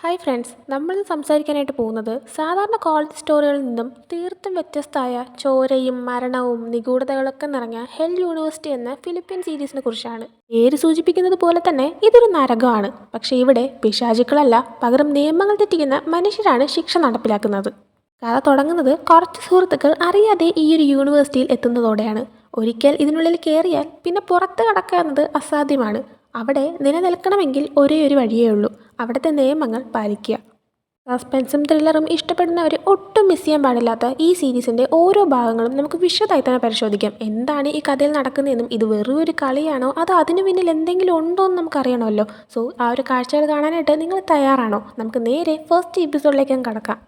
Hi friends, നമ്മൾ സംസാരിക്കാനായിട്ട് പോകുന്നത് സാധാരണ കോളേജ് സ്റ്റോറികളിൽ നിന്നും തീർത്തും വ്യത്യസ്തമായ ചോരയും മരണവും നിഗൂഢതകളൊക്കെ നിറഞ്ഞ ഹെൽ യൂണിവേഴ്സിറ്റി എന്ന ഫിലിപ്പീൻ സീരീസിനെ കുറിച്ചാണ്. പേര് സൂചിപ്പിക്കുന്നത് പോലെ തന്നെ ഇതൊരു നരകമാണ്. പക്ഷേ ഇവിടെ പിശാചുക്കളല്ല, പകരം നിയമങ്ങൾ തെറ്റിക്കുന്ന മനുഷ്യരാണ് ശിക്ഷ നടപ്പിലാക്കുന്നത്. കഥ തുടങ്ങുന്നത് കുറച്ച് സുഹൃത്തുക്കൾ അറിയാതെ ഈ ഒരു യൂണിവേഴ്സിറ്റിയിൽ എത്തുന്നതോടെയാണ്. ഒരിക്കൽ ഇതിനുള്ളിൽ കയറിയാൽ പിന്നെ പുറത്ത് കടക്കുക എന്നത് അസാധ്യമാണ്. അവിടെ നിലനിൽക്കണമെങ്കിൽ ഒരേ ഒരു വഴിയേ ഉള്ളൂ: അവിടുത്തെ നിയമങ്ങൾ പാലിക്കുക. സസ്പെൻസും ത്രില്ലറും ഇഷ്ടപ്പെടുന്നവർ ഒട്ടും മിസ് ചെയ്യാൻ പാടില്ലാത്ത ഈ സീരീസിൻ്റെ ഓരോ ഭാഗങ്ങളും നമുക്ക് വിശദമായി തന്നെ പരിശോധിക്കാം. എന്താണ് ഈ കഥയിൽ നടക്കുന്നതെന്നും ഇത് വെറും ഒരു കളിയാണോ അതോ അതിനു പിന്നിൽ എന്തെങ്കിലും ഉണ്ടോ എന്ന് നമുക്കറിയണമല്ലോ. സോ ആ ഒരു കാഴ്ചകൾ കാണാനായിട്ട് നിങ്ങൾ തയ്യാറാണോ? നമുക്ക് നേരെ ഫസ്റ്റ് എപ്പിസോഡിലേക്ക് കടക്കാം.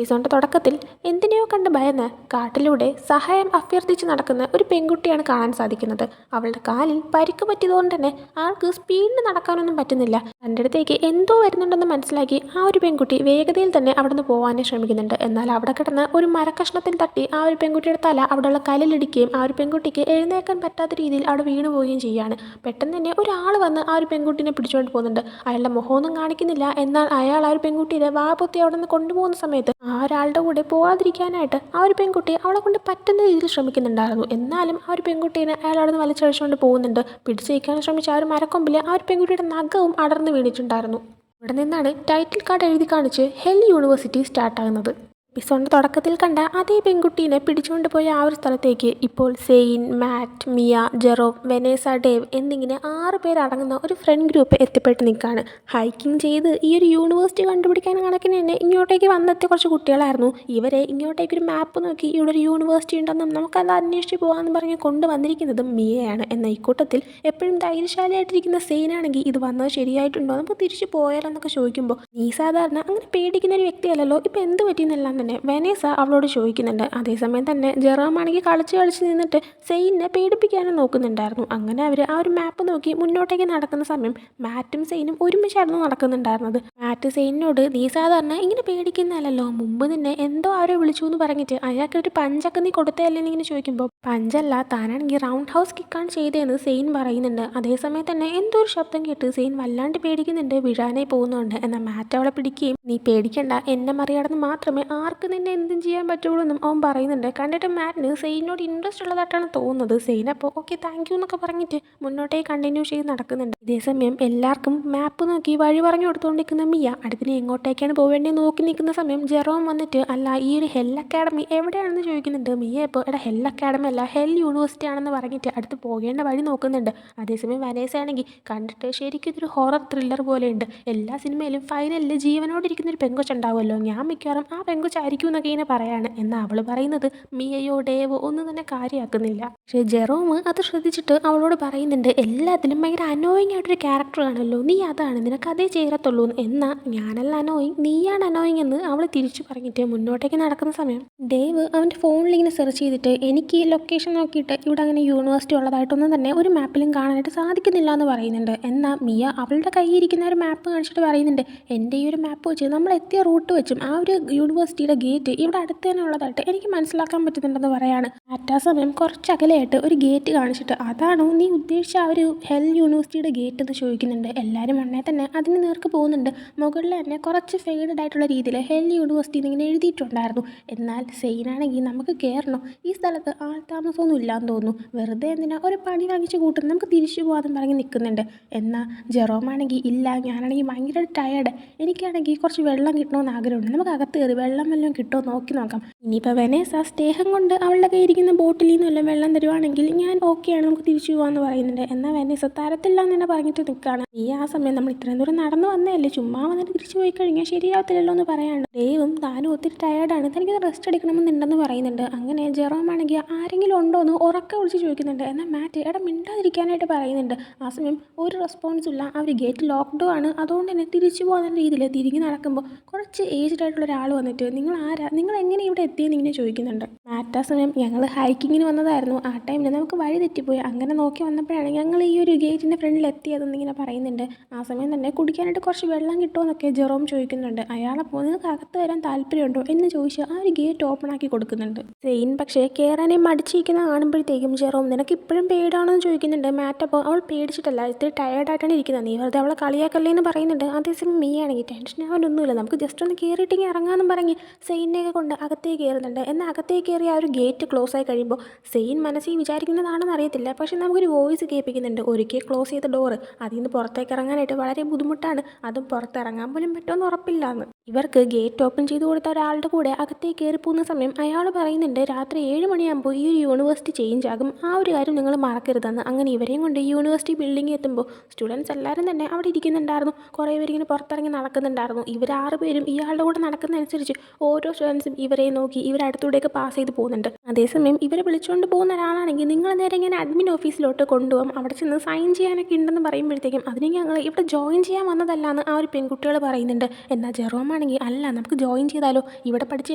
എപ്പിസോഡിൻ്റെ തുടക്കത്തിൽ എന്തിനെയോ കണ്ട് ഭയന്ന് കാട്ടിലൂടെ സഹായം അഭ്യർത്ഥിച്ച് നടക്കുന്ന ഒരു പെൺകുട്ടിയാണ് കാണാൻ സാധിക്കുന്നത്. അവളുടെ കാലിൽ പരിക്ക് പറ്റിയതുകൊണ്ട് തന്നെ ആൾക്ക് സ്പീഡിന് നടക്കാനൊന്നും പറ്റുന്നില്ല. തൻ്റെ അടുത്തേക്ക് എന്തോ വരുന്നുണ്ടെന്ന് മനസ്സിലാക്കി ആ ഒരു പെൺകുട്ടി വേഗതയിൽ തന്നെ അവിടെ നിന്ന് പോകാനേ ശ്രമിക്കുന്നുണ്ട്. എന്നാൽ അവിടെ കിടന്ന് ഒരു മരക്കഷ്ണത്തിൽ തട്ടി ആ ഒരു പെൺകുട്ടിയുടെ തല അവിടെയുള്ള കല്ലിലിടിക്കുകയും ആ ഒരു പെൺകുട്ടിക്ക് എഴുന്നേക്കാൻ പറ്റാത്ത രീതിയിൽ അവിടെ വീണു പോവുകയും ചെയ്യുകയാണ്. പെട്ടെന്ന് തന്നെ ഒരാൾ വന്ന് ആ ഒരു പെൺകുട്ടിനെ പിടിച്ചുകൊണ്ട് പോകുന്നുണ്ട്. അയാളുടെ മുഖമൊന്നും കാണിക്കുന്നില്ല. എന്നാൽ അയാൾ ആ ഒരു പെൺകുട്ടിയെ വാപൊത്തി അവിടെ നിന്ന് കൊണ്ടുപോകുന്ന സമയത്ത് ആ ഒരാളുടെ കൂടെ പോകാതിരിക്കാനായിട്ട് ആ ഒരു പെൺകുട്ടി അവളെ കൊണ്ട് പറ്റുന്ന രീതിയിൽ ശ്രമിക്കുന്നുണ്ടായിരുന്നു. എന്നാലും ആ ഒരു പെൺകുട്ടീനെ അയാൾ അവിടെ നിന്ന് വലിച്ചഴിച്ചുകൊണ്ട് പോകുന്നുണ്ട്. പിടിച്ചേക്കാൻ ശ്രമിച്ച ആ ഒരു മരക്കൊമ്പിൽ ആ ഒരു പെൺകുട്ടിയുടെ നഖവും അടർന്ന് വീണിട്ടുണ്ടായിരുന്നു. ഇവിടെ നിന്നാണ് ടൈറ്റിൽ കാർഡ് എഴുതി കാണിച്ച് ഹെൽ യൂണിവേഴ്സിറ്റി സ്റ്റാർട്ടാകുന്നത്. എപ്പിസോഡിൻ്റെ തുടക്കത്തിൽ കണ്ട അതേ പെൺകുട്ടീനെ പിടിച്ചുകൊണ്ട് പോയ ആ ഒരു സ്ഥലത്തേക്ക് ഇപ്പോൾ സെയിൻ, മാറ്റ്, മിയ, ജെറോം, വെനേസ, ഡേവ് എന്നിങ്ങനെ 6 പേരടങ്ങുന്ന ഒരു ഫ്രണ്ട് ഗ്രൂപ്പ് എത്തിപ്പെട്ട് നിൽക്കുകയാണ്. ഹൈക്കിംഗ് ചെയ്ത് ഈ ഒരു യൂണിവേഴ്സിറ്റി കണ്ടുപിടിക്കാൻ കണക്കിന് തന്നെ ഇങ്ങോട്ടേക്ക് വന്നെത്തിയ കുറച്ച് കുട്ടികളായിരുന്നു. ഇവരെ ഇങ്ങോട്ടേക്കൊരു മാപ്പ് നോക്കി ഇവിടെ ഒരു യൂണിവേഴ്സിറ്റി ഉണ്ടെന്നും നമുക്കത് അന്വേഷിച്ച് പോകാമെന്ന് പറഞ്ഞ് കൊണ്ടുവന്നിരിക്കുന്നതും മിയയാണ്. എന്നാൽ ഇക്കൂട്ടത്തിൽ എപ്പോഴും ധൈര്യശാലിയായിട്ടിരിക്കുന്ന സെയിനാണെങ്കിൽ ഇത് വന്നത് ശരിയായിട്ടുണ്ടോ, നമുക്ക് തിരിച്ചു പോയാലെന്നൊക്കെ ചോദിക്കുമ്പോൾ നീ സാധാരണ അങ്ങനെ പേടിക്കുന്ന ഒരു വ്യക്തിയല്ലല്ലോ, ഇപ്പം എന്ത് പറ്റിയെന്നെല്ലാം തന്നെ വെനേസ അവളോട് ചോദിക്കുന്നുണ്ട്. അതേസമയം തന്നെ ജെറോം ആണെങ്കിൽ കളിച്ച് നിന്നിട്ട് സെയിനെ പേടിപ്പിക്കാനും നോക്കുന്നുണ്ടായിരുന്നു. അങ്ങനെ അവർ ആ ഒരു മാപ്പ് നോക്കി മുന്നോട്ടേക്ക് നടക്കുന്ന സമയം മാറ്റും സെയിനും ഒരുമിച്ചായിരുന്നു നടക്കുന്നുണ്ടായിരുന്നത്. മാറ്റ് സെയിനോട് നീ സാധാരണ ഇങ്ങനെ പേടിക്കുന്നതല്ലോ, മുമ്പ് നിന്നെ എന്തോ ആരോ വിളിച്ചു എന്ന് പറഞ്ഞിട്ട് അയാൾക്കൊരു പഞ്ചൊക്കെ നീ കൊടുത്തല്ലേ എന്നിങ്ങനെ ചോദിക്കുമ്പോൾ പഞ്ചല്ല, താനാണെങ്കിൽ റൗണ്ട് ഹൗസ് കിക്കാണ് ചെയ്തതെന്ന് സെയിൻ പറയുന്നുണ്ട്. അതേസമയം തന്നെ എന്തോ ഒരു ശബ്ദം കേട്ട് സെയിൻ വല്ലാണ്ട് പേടിക്കുന്നുണ്ട്, വീഴാനായി പോകുന്നുണ്ട്. എന്നാൽ മാറ്റ് അവളെ പിടിക്കുകയും നീ പേടിക്കണ്ട, എന്നെ മറികടന്ന് മാത്രമേ ആർക്ക് നിന്നെ എന്തും ചെയ്യാൻ പറ്റുള്ളൂ എന്നും അവൻ പറയുന്നുണ്ട്. കണ്ടിട്ട് മാറ്റിന് സെയിനോട് ഇൻട്രസ്റ്റ് ഉള്ളതായിട്ടാണ് തോന്നുന്നത്. സെയിൻ അപ്പോൾ ഓക്കെ താങ്ക് യു എന്നൊക്കെ പറഞ്ഞിട്ട് മുന്നോട്ടേക്ക് കണ്ടിന്യൂ ചെയ്ത് നടക്കുന്നുണ്ട്. ഇതേസമയം എല്ലാവർക്കും മാപ്പ് നോക്കി വഴി പറഞ്ഞു കൊടുത്തുകൊണ്ടിരിക്കുന്ന മിയ അടുത്തിന് എങ്ങോട്ടേക്കാണ് പോവേണ്ടത് നോക്കി നിൽക്കുന്ന സമയം ജെറോം വന്നിട്ട് അല്ല ഈ ഒരു ഹെൽ അക്കാഡമി എവിടെയാണെന്ന് ചോദിക്കുന്നുണ്ട്. മിയ ഇപ്പോൾ ഹെൽ അക്കാഡമി അല്ല ഹെൽ യൂണിവേഴ്സിറ്റി ആണെന്ന് പറഞ്ഞിട്ട് അടുത്ത് പോകേണ്ട വഴി നോക്കുന്നുണ്ട്. അതേസമയം വനേസ ആണെങ്കിൽ കണ്ടിട്ട് ശരിക്കും ഇതൊരു ഹൊറർ ത്രില്ലർ പോലെയുണ്ട്. എല്ലാ സിനിമയിലും ഫൈനലിൽ ജീവനോടിരിക്കുന്ന ഒരു പെങ്കൊച്ചുണ്ടാവുമല്ലോ, ഞാൻ മിക്കവാറും ആ പെങ്കൊച്ചായിരിക്കും എന്നൊക്കെ ഇങ്ങനെ പറയാണ്. എന്നാൽ അവൾ പറയുന്നത് മിയയോ ഡേവോ ഒന്നും തന്നെ കാര്യമാക്കുന്നില്ല. പക്ഷേ ജെറോം അത് ശ്രദ്ധിച്ചിട്ട് അവളോട് പറയുന്നുണ്ട് എല്ലാത്തിലും ഭയങ്കര അനോയിങ് ആയിട്ടൊരു ക്യാരക്ടർ ആണല്ലോ, നീ അതാണ്, നിനക്ക് അതേ ചേരത്തുള്ളൂ. എന്നാൽ ഞാനല്ല അനോയിങ്, നീയാണ് അനോയിങ് എന്ന് അവൾ തിരിച്ചു പറഞ്ഞിട്ട് മുന്നോട്ടേക്ക് നടക്കുന്ന സമയം ഡേവ് അവൻ്റെ ഫോണിൽ ഇങ്ങനെ സെർച്ച് ചെയ്തിട്ട് എനിക്ക് ഈ ലൊക്കേഷൻ നോക്കിയിട്ട് ഇവിടെ അങ്ങനെ യൂണിവേഴ്സിറ്റി ഉള്ളതായിട്ടൊന്നും തന്നെ ഒരു മാപ്പിലും കാണാനായിട്ട് സാധിക്കുന്നില്ല എന്ന് പറയുന്നുണ്ട്. എന്നാൽ മിയ അവളുടെ കയ്യിൽ ഇരിക്കുന്ന ഒരു മാപ്പ് കാണിച്ചിട്ട് പറയുന്നുണ്ട് എൻ്റെ ഈ ഒരു മാപ്പ് വെച്ച് നമ്മൾ എത്തിയ റൂട്ട് വെച്ചും ആ ഒരു യൂണിവേഴ്സിറ്റിയുടെ ഗേറ്റ് ഇവിടെ അടുത്ത് തന്നെ ഉള്ളതായിട്ട് എനിക്ക് മനസ്സിലാക്കാൻ പറ്റുന്നുണ്ടെന്ന് പറയാണ്. ആ സമയം കുറച്ച് അകലെയായിട്ട് ഒരു ഗേറ്റ് കാണിച്ചിട്ട് അതാണോ നീ ഉദ്ദേശിച്ച ആ ഒരു ഹെൽ യൂണിവേഴ്സിറ്റിയുടെ ഗേറ്റ് എന്ന് ചോദിക്കുന്നുണ്ട്. എല്ലാവരും ഉടനെ തന്നെ അതിന് നേർക്ക് പോകുന്നുണ്ട്. മുകളിൽ തന്നെ കുറച്ച് ഫെയ്ഡഡ് ആയിട്ടുള്ള രീതിയിൽ ഹെൽ യൂണിവേഴ്സിറ്റി എന്നിങ്ങനെ എഴുതിയിട്ടുണ്ടായിരുന്നു. എന്നാൽ സെയിനാണെങ്കിൽ നമുക്ക് കയറണം, ഈ സ്ഥലത്ത് ആൾതാമസമൊന്നും ഇല്ലാന്ന് തോന്നുന്നു, വെറുതെ എന്തിനാ ഒരു പണി വാങ്ങിച്ച് കൂട്ടുന്നു, നമുക്ക് തിരിച്ചു പോകാമെന്ന് പറഞ്ഞ് നിൽക്കുന്നുണ്ട്. എന്നാൽ ജെറോം ആണെങ്കിൽ ഇല്ല, ഞാനാണെങ്കിൽ ഭയങ്കര ടയേർഡ്, എനിക്കാണെങ്കിൽ കുറച്ച് വെള്ളം കിട്ടണമെന്ന് ആഗ്രഹമുണ്ട്, നമുക്ക് അകത്ത് കയറി വെള്ളം വല്ലതും കിട്ടുമോ നോക്കി നോക്കാം. ഇനിയിപ്പോൾ വെനേസ സ്നേഹം കൊണ്ട് അവളുടെ കയ്യിരിക്കുന്ന ബോട്ടിൽ നിന്നല്ല വെള്ളം തരുവാണെങ്കിൽ ഞാൻ ഓക്കെയാണ്, നമുക്ക് തിരിച്ചു പോകാമെന്ന് പറയുന്നുണ്ട്. എന്നാൽ വെനേസ തരത്തില്ല എന്ന് തന്നെ പറഞ്ഞിട്ട് നിൽക്കുകയാണ്. ഈ ആ സമയം നമ്മൾ ഇത്രയും ദൂരം നടന്നു വന്നതല്ലേ, ചുമ്മാ വന്നിട്ട് തിരിച്ചു പോയി കഴിഞ്ഞാൽ ശരിയാവത്തില്ലല്ലോ എന്ന് പറയാണ്ട് ഡേവും താനും ഒത്തിരി ടയേർഡാണ്, തനിക്ക് റെസ്റ്റ് എടുക്കണമെന്നുണ്ടെന്ന് പറയുന്നുണ്ട്. അങ്ങനെ ജെറോം ആണെങ്കിൽ ആരെങ്കിലും ഉണ്ടോ എന്ന് ഉറക്കെ വിളിച്ച് ചോദിക്കുന്നുണ്ട്. എന്നാൽ മാറ്റ് എടാ മിണ്ടാതിരിക്കാനായിട്ട് പറയുന്നുണ്ട്. ആ സമയം ഒരു റെസ്പോൺസും ഇല്ല, ആ ഒരു ഗേറ്റ് ലോക്ക്ഡോ ആണ്, അതുകൊണ്ട് തന്നെ തിരിച്ചു പോകുന്ന രീതിയിൽ തിരിഞ്ഞ് നടക്കുമ്പോൾ കുറച്ച് ഏജ്ഡ് ആയിട്ടുള്ള ഒരാൾ വന്നിട്ട് നിങ്ങൾ നിങ്ങൾ ആരാ, നിങ്ങൾ എങ്ങനെ ഇവിടെ എത്തിയെന്ന് ഇങ്ങനെ ചോദിക്കുന്നുണ്ട്. മാറ്റ ആ സമയം ഞങ്ങൾ ഹൈക്കിങ്ങിന് വന്നതായിരുന്നു, ആ ടൈമിൽ നമുക്ക് വഴി തെറ്റിപ്പോയി, അങ്ങനെ നോക്കി വന്നപ്പോഴാണ് ഞങ്ങൾ ഈ ഒരു ഗേറ്റിൻ്റെ ഫ്രണ്ടിൽ എത്തിയതെന്ന് ഇങ്ങനെ പറയുന്നുണ്ട്. ആ സമയം തന്നെ കുടിക്കാനായിട്ട് കുറച്ച് വെള്ളം കിട്ടുമോ എന്നൊക്കെ ജെറോം ചോദിക്കുന്നുണ്ട്. അയാളപ്പോൾ നിങ്ങൾക്ക് അകത്ത് വരാൻ താല്പര്യമുണ്ടോ എന്ന് ചോദിച്ച് ആ ഒരു ഗേറ്റ് ഓപ്പൺ ആക്കി കൊടുക്കുന്നുണ്ട്. സെയിൻ പക്ഷേ കയറാനെ മടിച്ചിരിക്കുന്ന കാണുമ്പോഴത്തേക്കും ജെറോം നിനക്ക് ഇപ്പോഴും പേടിയാണോ എന്ന് ചോദിക്കുന്നുണ്ട്. മാറ്റ് അപ്പോൾ അവൾ പേടിച്ചിട്ടല്ല, ഇത്തിരി ടയേർഡായിട്ടാണ് ഇരിക്കുന്നത്, നീ വെറുതെ അവളെ കളിയാക്കല്ലേ എന്ന് പറയുന്നുണ്ട്. അതേസമയം മീ ആണെങ്കിൽ ടെൻഷൻ ആവാനൊന്നുമില്ല, നമുക്ക് ജസ്റ്റ് ഒന്ന് കയറിയിട്ടെങ്കിൽ ഇറങ്ങാമെന്നും പറഞ്ഞ് സെയിനെയൊക്കെ കൊണ്ട് അകത്തേക്ക് കയറുന്നുണ്ട്. എന്നാൽ അകത്തേക്ക് കയറി ആ ഒരു ഗേറ്റ് ക്ലോസ് ആയി കഴിയുമ്പോൾ സെയിൻ മനസ്സിൽ വിചാരിക്കുന്നതാണെന്ന് അറിയത്തില്ല, പക്ഷെ നമുക്കൊരു വോയിസ് കേൾപ്പിക്കുന്നുണ്ട്, ഒരിക്കൽ ക്ലോസ് ചെയ്ത ഡോറ് അതിൽ നിന്ന് പുറത്തേക്ക് ഇറങ്ങാനായിട്ട് വളരെ ബുദ്ധിമുട്ടാണ്, അതും പുറത്തിറങ്ങാൻ പോലും പറ്റുമെന്ന് ഉറപ്പില്ല എന്ന്. ഇവർക്ക് ഗേറ്റ് ഓപ്പൺ ചെയ്ത് കൊടുത്ത ഒരാളുടെ കൂടെ അകത്തേക്ക് കയറി പോകുന്ന സമയം അയാൾ പറയുന്നുണ്ട് രാത്രി 7 മണിയാകുമ്പോൾ ഈ ഒരു യൂണിവേഴ്സിറ്റി ചേഞ്ച് ആകും, ആ ഒരു കാര്യം നിങ്ങൾ മറക്കരുതെന്ന്. അങ്ങനെ ഇവരെയും കൊണ്ട് യൂണിവേഴ്സിറ്റി ബിൽഡിംഗ് എത്തുമ്പോൾ സ്റ്റുഡൻസ് എല്ലാവരും തന്നെ അവിടെ ഇരിക്കുന്നുണ്ടായിരുന്നു, കുറേ പേരിങ്ങനെ പുറത്തിറങ്ങി നടക്കുന്നുണ്ടായിരുന്നു. ഇവർ 6 പേരും ഇയാളുടെ കൂടെ നടക്കുന്നതനുസരിച്ച് ഓരോ സ്റ്റുഡൻസും ഇവരെ നോക്കി ഇവർ അടുത്തൂടെയൊക്കെ പാസ് ചെയ്ത് പോകുന്നുണ്ട്. അതേസമയം ഇവരെ വിളിച്ചുകൊണ്ട് പോകുന്ന ഒരാളാണെങ്കിൽ നിങ്ങൾ നേരെ ഇങ്ങനെ അഡ്മിൻ ഓഫീസിലോട്ട് കൊണ്ടുപോകും, അവിടെ ചെന്ന് സൈൻ ചെയ്യാനൊക്കെ ഉണ്ടെന്ന് പറയുമ്പോഴത്തേക്കും അതിന് ഞങ്ങൾ ഇവിടെ ജോയിൻ ചെയ്യാൻ വന്നതല്ല എന്ന് ആ ഒരു പെൺകുട്ടികൾ പറയുന്നുണ്ട്. എന്നാൽ ജെറോം ആണെങ്കിൽ അല്ല, നമുക്ക് ജോയിൻ ചെയ്താലോ, ഇവിടെ പഠിച്ചു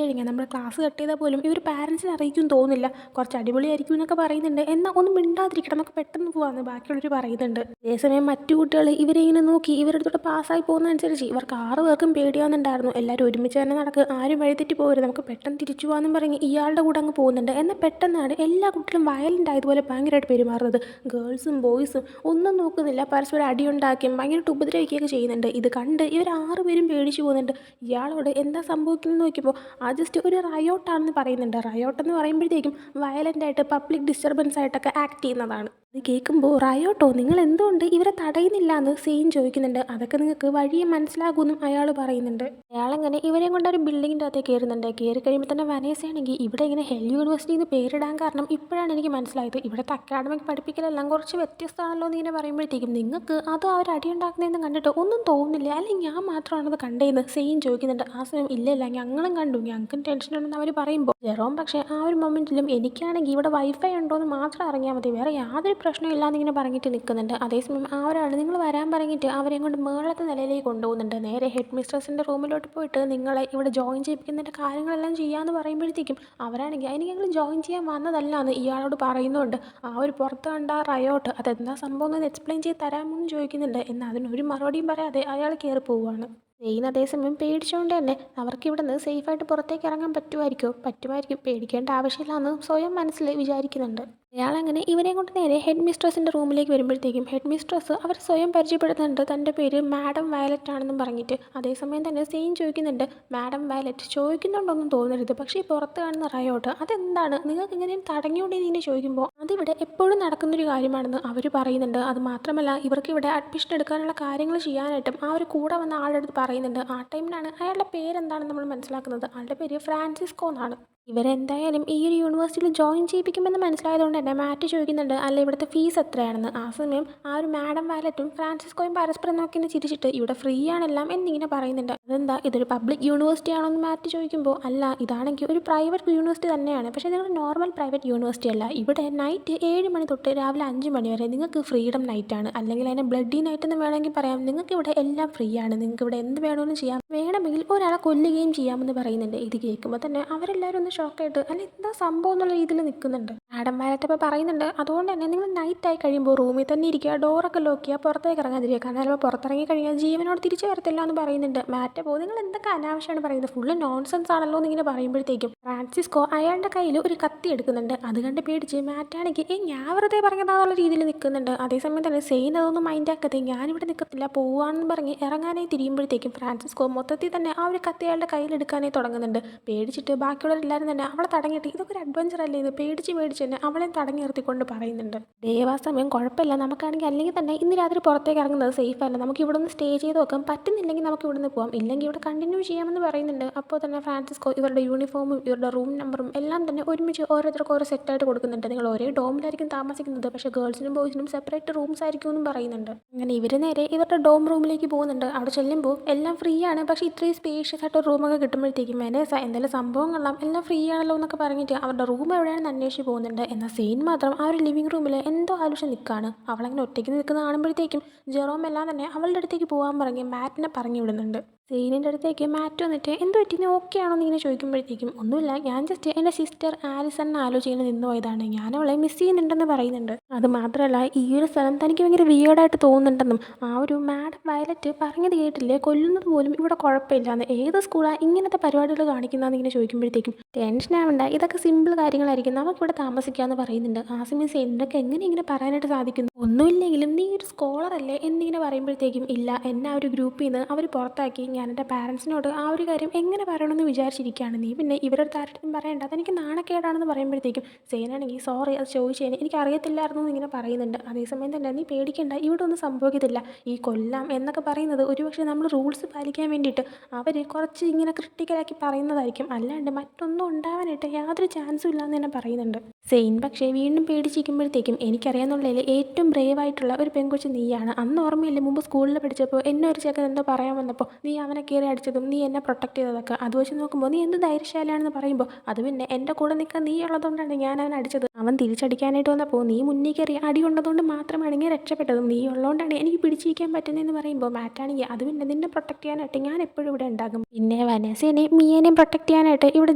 കഴിഞ്ഞാൽ നമ്മുടെ ക്ലാസ് കട്ട് ചെയ്താൽ പോലും ഇവർ പാരൻസിനെ അറിയിക്കും തോന്നില്ല, കുറച്ച് അടിപൊളിയായിരിക്കും എന്നൊക്കെ പറയുന്നുണ്ട്. എന്നാൽ ഒന്നും മിണ്ടാതിരിക്കണം, നമുക്ക് പെട്ടെന്ന് പോകാമെന്ന് ബാക്കിയുള്ളവർ പറയുന്നുണ്ട്. അതേസമയം മറ്റു കുട്ടികൾ ഇവരെ ഇങ്ങനെ നോക്കി ഇവരുടെ അടുത്തോട്ട് പാസ്സായി പോകുന്നതനുസരിച്ച് ഇവർക്ക് 6 പേർക്കും പേടിയാവുന്നുണ്ടായിരുന്നു. എല്ലാവരും ഒരുമിച്ച് തന്നെ നടക്കുക, ആരും വഴിതെറ്റി പോകരുത്, നമുക്ക് പെട്ടെന്ന് തിരിച്ചു പോകാമെന്നും പറഞ്ഞ് ഇയാളുടെ കൂടെ അങ്ങ് പോകുന്നുണ്ട്. എന്നാൽ പെട്ടെന്നാണ് എല്ലാ കുട്ടികളും വയലൻ്റ് ആയതുപോലെ ഭയങ്കരമായിട്ട് പെരുമാറുന്നത്. ഗേൾസും ബോയ്സും ഒന്നും നോക്കുന്നില്ല, പരസ്പരം അടിയുണ്ടാക്കിയും ഭയങ്കരമായിട്ട് ഉപദ്രവിക്കുകയൊക്കെ ചെയ്യുന്നുണ്ട്. ഇത് കണ്ട് ഇവർ 6 പേരും പേടിച്ചു പോകുന്നുണ്ട്. ഇയാളോട് എന്താ സംഭവിക്കുന്നത് നോക്കിയപ്പോൾ ആ ജസ്റ്റ് ഒരു റയോട്ടാണെന്ന് പറയുന്നുണ്ട്. റയോട്ട് എന്ന് പറയുമ്പോഴത്തേക്കും വയലൻ്റായിട്ട് പബ്ലിക് ഡിസ്റ്റർബൻസ് ആയിട്ടൊക്കെ ആക്ട് ചെയ്യുന്നതാണ്. ഇത് കേൾക്കുമ്പോൾ റയോട്ടോ, നിങ്ങൾ എന്തുകൊണ്ട് ഇവരെ തടയുന്നില്ല എന്ന് സെയിൻ ചോദിക്കുന്നുണ്ട്. അതൊക്കെ നിങ്ങൾക്ക് വഴിയെ മനസ്സിലാകുമെന്നും അയാൾ പറയുന്നുണ്ട്. അയാളങ്ങനെ ഇവരെയും കൊണ്ട് ഒരു ബിൽഡിങ്ങിൻ്റെ അകത്തേക്ക് കയറുന്നുണ്ട്. കയറി കഴിയുമ്പോൾ തന്നെ വനേസയാണെങ്കിൽ ഇവിടെ ഇങ്ങനെ ഹെൽ യൂണിവേഴ്സിറ്റി എന്ന് പേരിടാൻ കാരണം ഇപ്പോഴാണ് എനിക്ക് മനസ്സിലായത്, ഇവിടുത്തെ അക്കാഡമിക് പഠിപ്പിക്കലെല്ലാം കുറച്ച് വ്യത്യസ്തമാണല്ലോ എന്ന് ഇങ്ങനെ പറയുമ്പോഴത്തേക്കും നിങ്ങൾക്ക് അത് അവർ അടിയുണ്ടാക്കുന്നതെന്ന് കണ്ടിട്ട് ഒന്നും തോന്നുന്നില്ല, അല്ലെങ്കിൽ ഞാൻ മാത്രമാണത് കണ്ടതെന്ന് സെയിൻ ചോദിക്കുന്നുണ്ട്. ആ സമയം ഇല്ല ഞങ്ങളും കണ്ടു, ഞങ്ങൾക്കും ടെൻഷൻ ഉണ്ടെന്ന് അവർ പറയുമ്പോൾ ജെറോം പക്ഷേ ആ ഒരു മൊമെൻറ്റിലും എനിക്കാണെങ്കിൽ ഇവിടെ വൈഫൈ ഉണ്ടോ എന്ന് മാത്രം അറിഞ്ഞാൽ മതി, വേറെ യാതൊരു പ്രശ്നമില്ലാന്ന് ഇങ്ങനെ പറഞ്ഞിട്ട് നിൽക്കുന്നുണ്ട്. അതേസമയം ആ ഒരാൾ നിങ്ങൾ വരാൻ പറഞ്ഞിട്ട് അവരെയും കൊണ്ട് മേളത്തെ നിലയിലേക്ക് കൊണ്ടുപോകുന്നുണ്ട്. നേരെ ഹെഡ് മിസ്ട്രസിൻ്റെ റൂമിലോട്ട് പോയിട്ട് നിങ്ങളെ ഇവിടെ ജോയിൻ ചെയ്യിപ്പിക്കുന്നതിൻ്റെ കാര്യങ്ങളെല്ലാം ചെയ്യാമെന്ന് പറയുമ്പോഴത്തേക്കും അവരാണെങ്കിൽ അതിന് ഞങ്ങൾ ജോയിൻ ചെയ്യാൻ വന്നതല്ല എന്ന് ഇയാളോട് പറയുന്നുണ്ട്. ആ ഒരു പുറത്ത് കണ്ട റയോട്ട് അതെന്താ സംഭവം എന്ന് എക്സ്പ്ലെയിൻ ചെയ്ത് തരാമോ എന്ന് ചോദിക്കുന്നുണ്ട്. എന്നാൽ അതിനൊരു മറുപടിയും പറയാതെ അയാൾ കയറി പോവുകയാണ്. സെയിൻ അതേസമയം പേടിച്ചുകൊണ്ട് തന്നെ അവർക്ക് ഇവിടെ നിന്ന് സേഫായിട്ട് പുറത്തേക്ക് ഇറങ്ങാൻ പറ്റുമായിരിക്കും, പേടിക്കേണ്ട ആവശ്യമില്ല എന്ന് സ്വയം മനസ്സിൽ വിചാരിക്കുന്നുണ്ട്. അയാളങ്ങനെ ഇവരെ കൊണ്ട് നേരെ ഹെഡ് മിസ്ട്രസിൻ്റെ റൂമിലേക്ക് വരുമ്പോഴത്തേക്കും ഹെഡ് മിസ്ട്രസ് അവർ സ്വയം പരിചയപ്പെടുത്തുന്നുണ്ട്, തൻ്റെ പേര് മാഡം വയലറ്റ് ആണെന്നും പറഞ്ഞിട്ട്. അതേസമയം തന്നെ സെയിൻ ചോദിക്കുന്നുണ്ട്, മാഡം വയലറ്റ് ചോദിക്കുന്നുണ്ടോന്നും തോന്നരുത്, പക്ഷേ ഈ പുറത്ത് കാണുന്ന റയോട്ട് അതെന്താണ്, നിങ്ങൾക്ക് ഇങ്ങനെയും തടഞ്ഞുകൊണ്ടേന്ന് ഇങ്ങനെ ചോദിക്കുമ്പോൾ അതിവിടെ എപ്പോഴും നടക്കുന്നൊരു കാര്യമാണെന്ന് അവർ പറയുന്നുണ്ട്. അത് മാത്രമല്ല ഇവർക്ക് ഇവിടെ അഡ്മിഷൻ എടുക്കാനുള്ള കാര്യങ്ങൾ ചെയ്യാനായിട്ടും ആ ഒരു കൂടെ വന്ന ആളുടെ അടുത്ത് പറയുന്നുണ്ട്. ആ ടൈമിലാണ് അയാളുടെ പേരെന്താണെന്ന് നമ്മൾ മനസ്സിലാക്കുന്നത്, ആളുടെ പേര് ഫ്രാൻസിസ്കോ എന്നാണ്. ഇവരെന്തായാലും ഈ ഒരു യൂണിവേഴ്സിറ്റിയിൽ ജോയിൻ ചെയ്യിപ്പിക്കുമെന്ന് മനസ്സിലായതുകൊണ്ട് തന്നെ മാറ്റ് ചോദിക്കുന്നുണ്ട്, അല്ല ഇവിടുത്തെ ഫീസ് എത്രയാണെന്ന്. ആ സമയം ആ ഒരു മാഡം വാലറ്റും ഫ്രാൻസിസ്കോയും പരസ്പരം നോക്കി ചിരിച്ചിട്ട് ഇവിടെ ഫ്രീ ആണെല്ലാം എന്നിങ്ങനെ പറയുന്നുണ്ട്. അതെന്താ ഇതൊരു പബ്ലിക് യൂണിവേഴ്സിറ്റി ആണോ എന്ന് മാറ്റ് ചോദിക്കുമ്പോൾ അല്ല, ഇതാണെങ്കിൽ ഒരു പ്രൈവറ്റ് യൂണിവേഴ്സിറ്റി തന്നെയാണ്, പക്ഷേ നിങ്ങൾ നോർമൽ പ്രൈവറ്റ് യൂണിവേഴ്സിറ്റി അല്ല, ഇവിടെ നൈറ്റ് 7 മണി തൊട്ട് രാവിലെ 5 മണി വരെ നിങ്ങൾക്ക് ഫ്രീഡം നൈറ്റാണ്, അല്ലെങ്കിൽ അതിനെ ബ്ലഡി നൈറ്റ് എന്ന് വേണമെങ്കിൽ പറയാം. നിങ്ങൾക്ക് ഇവിടെ എല്ലാം ഫ്രീ ആണ്, നിങ്ങൾക്ക് ഇവിടെ എന്ത് വേണമെന്ന് ചെയ്യാം, വേണമെങ്കിൽ ഒരാളെ കൊല്ലുകയും ചെയ്യാമെന്ന് പറയുന്നുണ്ട്. ഇത് കേൾക്കുമ്പോൾ തന്നെ അവരെല്ലാവരും ഒന്ന് ഷോക്കായിട്ട് അല്ല എന്താ സംഭവം എന്നുള്ള രീതിയിൽ നിൽക്കുന്നുണ്ട്. മാഡം വയലറ്റപ്പോൾ പറയുന്നുണ്ട്, അതുകൊണ്ട് തന്നെ നിങ്ങൾ നൈറ്റായി കഴിയുമ്പോൾ റൂമിൽ തന്നെ ഇരിക്കുക, ഡോറൊക്കെ ലോക്ക് ചെയ്യുക, പുറത്തേക്ക് ഇറങ്ങാതിരിക്കുക, കാരണം ചിലപ്പോൾ പുറത്തിറങ്ങി കഴിഞ്ഞാൽ ജീവനോട് തിരിച്ചു വരത്തില്ല എന്ന് പറയുന്നുണ്ട്. മാറ്റപ്പോൾ നിങ്ങൾ എന്തൊക്കെ അനാവശ്യമാണ് പറയുന്നത്, ഫുള്ള് നോൺസെൻസ് ആണല്ലോ എന്നിങ്ങനെ പറയുമ്പോഴത്തേക്കും ഫ്രാൻസിസ്കോ അയാളുടെ കയ്യിൽ ഒരു കത്തി എടുക്കുന്നുണ്ട്. അത് കണ്ട് പേടിച്ച് മാറ്റാണെങ്കിൽ ഞാൻ വെറുതെ പറഞ്ഞതാന്നുള്ള രീതിയിൽ നിൽക്കുന്നുണ്ട്. അതേസമയം തന്നെ സെയിൻ അതൊന്നും മൈൻഡാക്കാതെ ഞാനിവിടെ നിൽക്കത്തില്ല പോവാണെന്ന് പറഞ്ഞ് ഇറങ്ങാനായി തിരിയുമ്പോഴത്തേക്കും ഫ്രാൻസിസ്കോ മൊത്തത്തിൽ തന്നെ ആ ഒരു കത്തി അയാളുടെ കയ്യിലെടുക്കാനായി തുടങ്ങുന്നുണ്ട്. പേടിച്ചിട്ട് ബാക്കിയുള്ളവരെല്ലാവരും തന്നെ അവളെ തടങ്ങിയിട്ട് ഇതൊക്കെ ഒരു അഡ്വഞ്ചർ അല്ലേ ഇത്, പേടിച്ച് തന്നെ അവളെ തടങ്ങി നിർത്തിക്കൊണ്ട് പറയുന്നുണ്ട്. ദേവാസമയം കുഴപ്പമില്ല, നമുക്കാണെങ്കിൽ അല്ലെങ്കിൽ തന്നെ ഇന്ന് രാത്രി പുറത്തേക്ക് ഇറങ്ങുന്നത് സേഫ് അല്ല, നമുക്ക് ഇവിടെ നിന്ന് സ്റ്റേ ചെയ്ത് നോക്കാം, പറ്റുന്നില്ലെങ്കിൽ നമുക്ക് ഇവിടെ നിന്ന് പോകാം, ഇല്ലെങ്കിൽ ഇവിടെ കണ്ടിന്യൂ ചെയ്യാമെന്ന് പറയുന്നുണ്ട്. അപ്പോൾ തന്നെ ഫ്രാൻസിസ്കോ ഇവരുടെ യൂണിഫോമും ഇവരുടെ റൂം നമ്പറും എല്ലാം തന്നെ ഒരുമിച്ച് ഓരോരുത്തർക്ക് ഓരോ സെറ്റായിട്ട് കൊടുക്കുന്നുണ്ട്. നിങ്ങൾ ഒരേ ഡോമിലായിരിക്കും താമസിക്കുന്നത്, പക്ഷേ ഗേൾസിനും ബോയ്സിനും സെപ്പറേറ്റ് റൂംസ് ആയിരിക്കും എന്നും പറയുന്നുണ്ട്. അങ്ങനെ ഇവർ നേരെ ഇവരുടെ ഡോം റൂമിലേക്ക് പോകുന്നുണ്ട്. അവിടെ ചെല്ലുമ്പോൾ എല്ലാം ഫ്രീ ആണ്, പക്ഷേ ഇത്രയും സ്പേഷ്യസ് ആയിട്ട് റൂമൊക്കെ കിട്ടുമ്പോഴത്തേക്കും വെനേസ എന്തെങ്കിലും സംഭവങ്ങളെല്ലാം എല്ലാം ഫ്രീ ആണല്ലോ എന്നൊക്കെ പറഞ്ഞിട്ട് അവരുടെ റൂം എവിടെയാണെന്ന് അന്വേഷിച്ച് പോകുന്നുണ്ട്. എന്നാൽ സെയിൻ മാത്രം ആ ഒരു ലിവിംഗ് റൂമിൽ എന്തോ ആലോചിച്ച് നിൽക്കുകയാണ്. അവളങ്ങനെ ഒറ്റയ്ക്ക് നിൽക്കുന്ന കാണുമ്പോഴത്തേക്കും ജെറോം എല്ലാം തന്നെ അവളുടെ അടുത്തേക്ക് പോകാൻ പറഞ്ഞ് മാറ്റിനെ പറഞ്ഞു വിടുന്നുണ്ട്. സെയിനിൻ്റെ അടുത്തേക്ക് മാറ്റ് വന്നിട്ട് എന്ത് പറ്റി നീ ഓക്കെ ആണോ എന്നിങ്ങനെ ചോദിക്കുമ്പോഴത്തേക്കും ഒന്നുമില്ല, ഞാൻ ജസ്റ്റ് എൻ്റെ സിസ്റ്റർ ആലിസണിനെ ആലോചിച്ച് നിന്ന് പോയതാണ്, ഞാൻ അവളെ മിസ് ചെയ്യുന്നുണ്ടെന്ന് പറയുന്നുണ്ട്. അത് മാത്രമല്ല ഈ ഒരു സ്ഥലം തനിക്ക് ഭയങ്കര വിയേർഡായിട്ട് തോന്നുന്നുണ്ടെന്നും ആ ഒരു മാഡം വയലറ്റ് പറഞ്ഞത് കേട്ടില്ലേ, കൊല്ലുന്നത് പോലും ഇവിടെ കുഴപ്പമില്ലാന്ന്, ഏത് സ്കൂളാണ് ഇങ്ങനത്തെ പരിപാടികൾ കാണിക്കുന്നതെന്ന് ഇങ്ങനെ ചോദിക്കുമ്പോഴത്തേക്കും ടെൻഷൻ ആവണ്ട, ഇതൊക്കെ സിമ്പിൾ കാര്യങ്ങളായിരിക്കും, നമുക്കിവിടെ താമസിക്കാമെന്ന് പറയുന്നുണ്ട്. ആ സമയം സെയിനിനൊക്കെ എങ്ങനെ ഇങ്ങനെ പറയാനായിട്ട് സാധിക്കുന്നു, ഒന്നുമില്ലെങ്കിലും നീ ഒരു സ്കോളറല്ലേ എന്നിങ്ങനെ പറയുമ്പോഴത്തേക്കും ഇല്ല, എന്നെ ആ ഒരു ഗ്രൂപ്പിൽ നിന്ന് അവർ പുറത്താക്കി, ഞാൻ എൻ്റെ പാരൻസിനോട് ആ ഒരു കാര്യം എങ്ങനെ പറയണമെന്ന് വിചാരിച്ചിരിക്കുകയാണ്, നീ പിന്നെ ഇവരുടെ താരത്തിനും പറയേണ്ട, അതെനിക്ക് നാണക്കേടാണെന്ന് പറയുമ്പോഴത്തേക്കും സെയിനാണെങ്കിൽ സോറി അത് ചോദിച്ചതിന് എനിക്ക് അറിയത്തില്ലായിരുന്നു എന്നിങ്ങനെ പറയുന്നുണ്ട്. അതേസമയം തന്നെ നീ പേടിക്കേണ്ട, ഇവിടെ ഒന്നും സംഭവിക്കത്തില്ല, ഈ കൊല്ലാം എന്നൊക്കെ പറയുന്നത് ഒരുപക്ഷെ നമ്മൾ റൂൾസ് പാലിക്കാൻ വേണ്ടിയിട്ട് അവർ കുറച്ച് ഇങ്ങനെ ക്രിട്ടിക്കലാക്കി പറയുന്നതായിരിക്കും, അല്ലാണ്ട് മറ്റൊന്നും ഉണ്ടാവാനായിട്ട് യാതൊരു ചാൻസും ഇല്ലയെന്ന് തന്നെ പറയുന്നുണ്ട്. സെയിൻ പക്ഷേ വീണ്ടും പേടിച്ചിരിക്കുമ്പോഴത്തേക്കും എനിക്കറിയാമെന്നുള്ളതിൽ ഏറ്റവും ബ്രേവ് ആയിട്ടുള്ള ഒരു പെൺകൊച്ച് നീയാണ്, അന്ന് ഓർമ്മയില്ല മുമ്പ് സ്കൂളിൽ പഠിച്ചപ്പോൾ എന്നെ ഒരു ചെക്കൻ എന്തോ പറയാൻ വന്നപ്പോൾ നീ അവനെ കയറി അടിച്ചതും നീ എന്നെ പ്രൊട്ടക്ട് ചെയ്തതൊക്കെ, അത് വെച്ച് നോക്കുമ്പോൾ നീ എന്ത് ധൈര്യശാലിയാണെന്ന് പറയുമ്പോൾ അത് പിന്നെ എൻ്റെ കൂടെ നിൽക്കാൻ നീ ഉള്ളതുകൊണ്ടാണ് ഞാൻ അവനെ അടിച്ചത്, അവൻ തിരിച്ചടിക്കാനായിട്ട് വന്നപ്പോൾ നീ മുന്നിൽ കയറി അടി കൊണ്ടതുകൊണ്ട് മാത്രമാണ് ഇങ്ങനെ രക്ഷപ്പെട്ടതും, നീ ഉള്ളതുകൊണ്ടാണ് എനിക്ക് പിടിച്ചിരിക്കാൻ പറ്റുന്നതെന്ന് പറയുമ്പോൾ മാറ്റാണെങ്കിൽ അത് പിന്നെ നിന്നെ പ്രൊട്ടക്ട് ചെയ്യാനായിട്ട് ഞാൻ എപ്പോഴും ഇവിടെ ഉണ്ടാകും, പിന്നെ വനേസേനെയും മിയേനെയും പ്രൊട്ടക്ട് ചെയ്യാനായിട്ട് ഇവിടെ